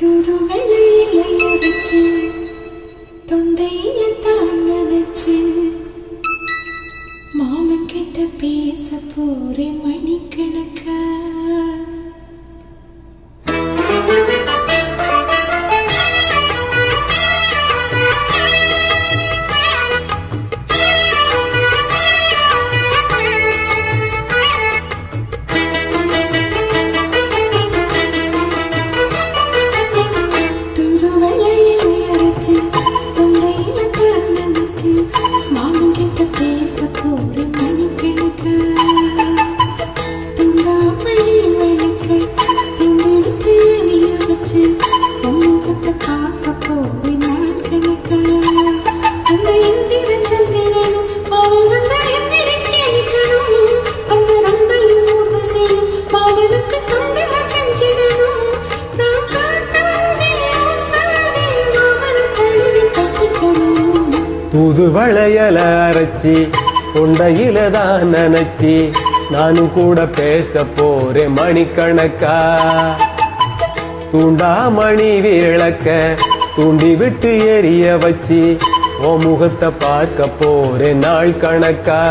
துருவளையில எரிச்சு தொண்டையில தான் நினைச்சு மாமன் கிட்ட பேச போறேன் மணிக்கணக்கா. புது வளையல அரைச்சி தொண்டையில தான் நினைச்சி நானும் கூட பேச போறேன் மணிக்கணக்கா. தூண்டாமணி விளக்க தூண்டி விட்டு எரிய வச்சு ஓ முகத்தை பார்க்க போறேன் நாள் கணக்கா.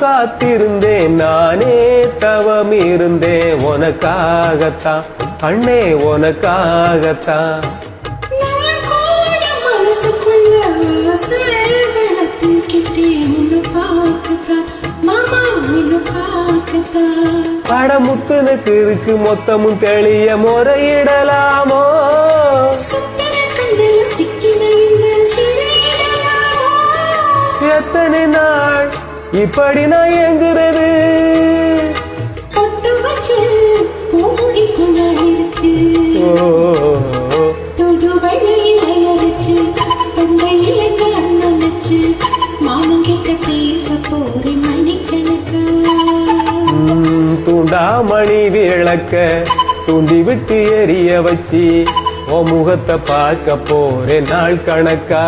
காத்திருந்தேன் நானே தவம் இருந்தேன் உனக்காகத்தான் அண்ணே உனக்காகத்தான். படமுத்துனுக்கு இருக்கு மொத்தமும் தெளிய முறையிடலாமோ. எத்தனை நாள் இப்படி நான் எங்குறது. தூண்டாமணி விளக்க தூண்டி விட்டு எரிய வச்சு ஓ முகத்தை பார்க்க போறேன் நாள் கணக்கா.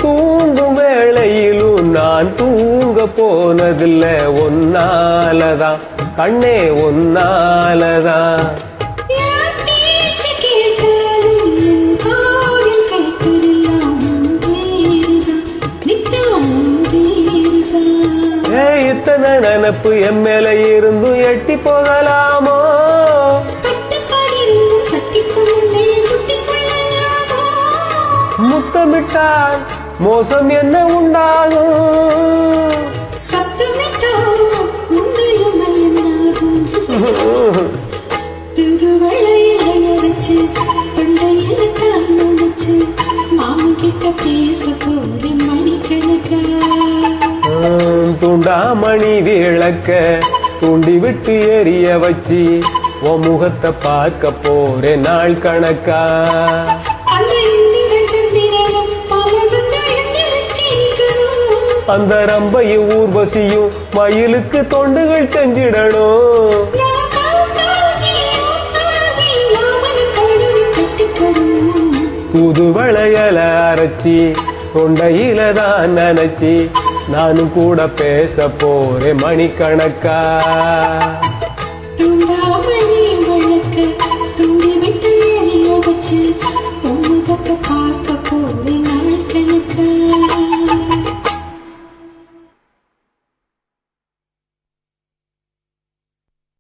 தூங்கும் வேளையிலும் நான் தூங்க போனதில்ல ஒன்னாலதான் கண்ணே ஒன்னாலதான். இத்தனை நினப்பு என் மேல இருந்தும் எட்டி போகலாமோ. முத்தமிட்டால் மோசம் என்ன உண்டாகும். தூண்டாமணி விளக்க தூண்டி விட்டு எரிய வச்சு ஓ முகத்தை பார்க்க போறேன் நாள் கணக்கா. அந்த ரம்பையும் ஊர்வசியும் மயிலுக்கு தொண்டுகள் செஞ்சிடணும். புது வளையல அரைச்சி தொண்டையில தான் நினைச்சி நானும் கூட பேச போறேன் மணிக்கணக்கா.